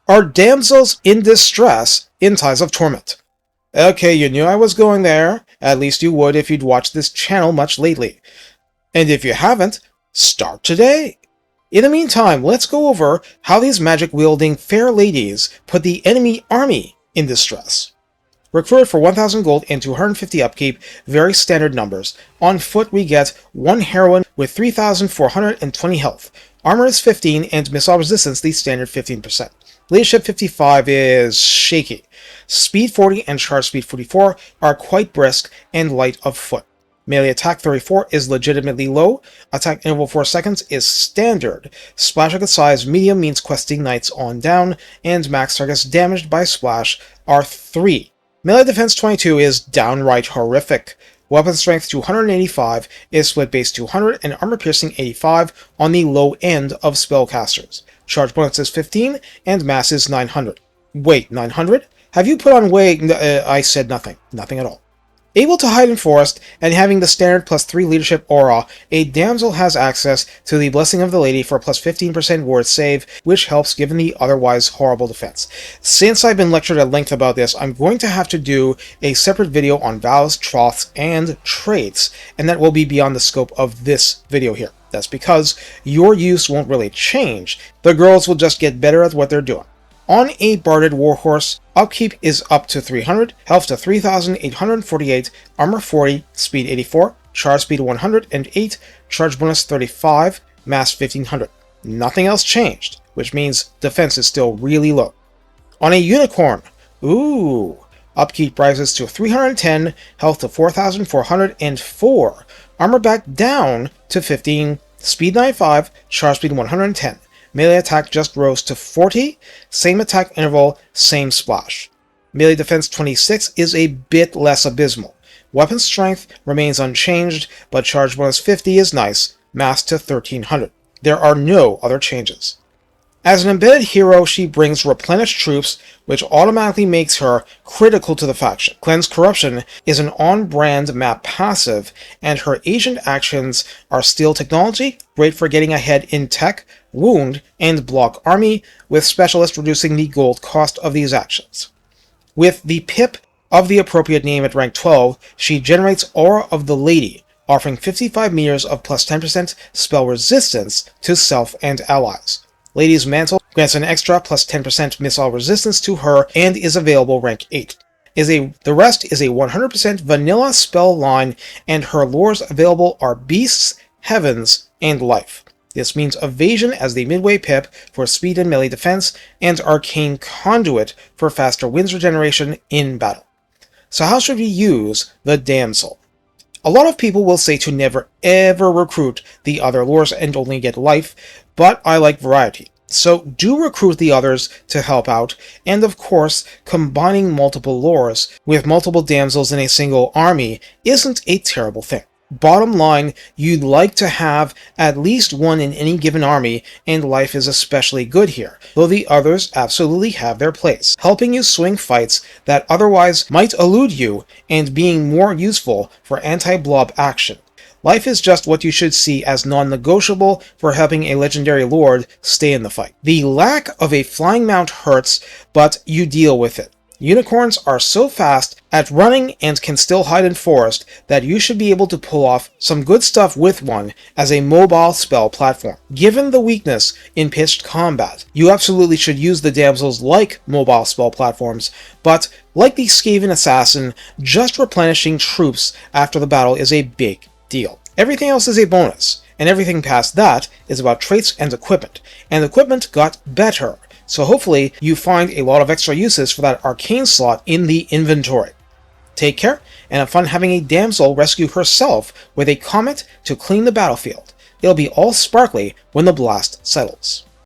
are damsels in distress in times of torment. Okay, you knew I was going there. At least you would if you'd watched this channel much lately. And if you haven't, start today. In the meantime, let's go over how these magic-wielding fair ladies put the enemy army in distress. Recruited for 1,000 gold and 250 upkeep, very standard numbers. On foot we get 1 heroine with 3,420 health. Armor is 15 and missile resistance the standard 15%. Leadership 55 is shaky. Speed 40 and charge speed 44 are quite brisk and light of foot. Melee attack 34 is legitimately low. Attack interval 4 seconds is standard. Splash target size medium means questing knights on down, and max targets damaged by splash are 3. Melee defense 22 is downright horrific. Weapon strength 285 is split base 200 and armor piercing 85 on the low end of spellcasters. Charge bonus is 15 and mass is 900. Wait, 900? Have you put on weight? I said nothing. Nothing at all. Able to hide in forest, and having the standard +3 leadership aura, a damsel has access to the Blessing of the Lady for plus 15% ward save, which helps given the otherwise horrible defense. Since I've been lectured at length about this, I'm going to have to do a separate video on vows, troths, and traits, and that will be beyond the scope of this video here. That's because your use won't really change. The girls will just get better at what they're doing. On a barded warhorse, upkeep is up to 300, health to 3,848, armor 40, speed 84, charge speed 108, charge bonus 35, mass 1,500. Nothing else changed, which means defense is still really low. On a unicorn, upkeep rises to 310, health to 4,404, armor back down to 15, speed 95, charge speed 110. Melee attack just rose to 40, same attack interval, same splash. Melee defense 26 is a bit less abysmal. Weapon strength remains unchanged, but charge bonus 50 is nice, mass to 1,300. There are no other changes. As an embedded hero, she brings replenished troops, which automatically makes her critical to the faction. Cleanse Corruption is an on-brand map passive, and her agent actions are Steal Technology, great for getting ahead in tech, wound, and block army, with Specialist reducing the gold cost of these actions. With the pip of the appropriate name at rank 12, she generates Aura of the Lady, offering 55 meters of plus 10% spell resistance to self and allies. Lady's Mantle grants an extra plus 10% missile resistance to her and is available rank 8. The rest is a 100% vanilla spell line, and her lures available are Beasts, Heavens, and Life. This means Evasion as the midway pip for speed and melee defense, and Arcane Conduit for faster winds regeneration in battle. So how should we use the Damsel? A lot of people will say to never ever recruit the other lures and only get life, but I like variety. So do recruit the others to help out, and of course, combining multiple lures with multiple damsels in a single army isn't a terrible thing. Bottom line, you'd like to have at least one in any given army, and life is especially good here, though the others absolutely have their place, helping you swing fights that otherwise might elude you and being more useful for anti-blob action. Life is just what you should see as non-negotiable for helping a legendary lord stay in the fight. The lack of a flying mount hurts, but you deal with it. Unicorns are so fast at running and can still hide in forest that you should be able to pull off some good stuff with one as a mobile spell platform. Given the weakness in pitched combat, you absolutely should use the damsels like mobile spell platforms, but like the Skaven Assassin, just replenishing troops after the battle is a big deal. Everything else is a bonus, and everything past that is about traits and equipment got better. So hopefully you find a lot of extra uses for that arcane slot in the inventory. Take care, and have fun having a damsel rescue herself with a comet to clean the battlefield. It'll be all sparkly when the blast settles.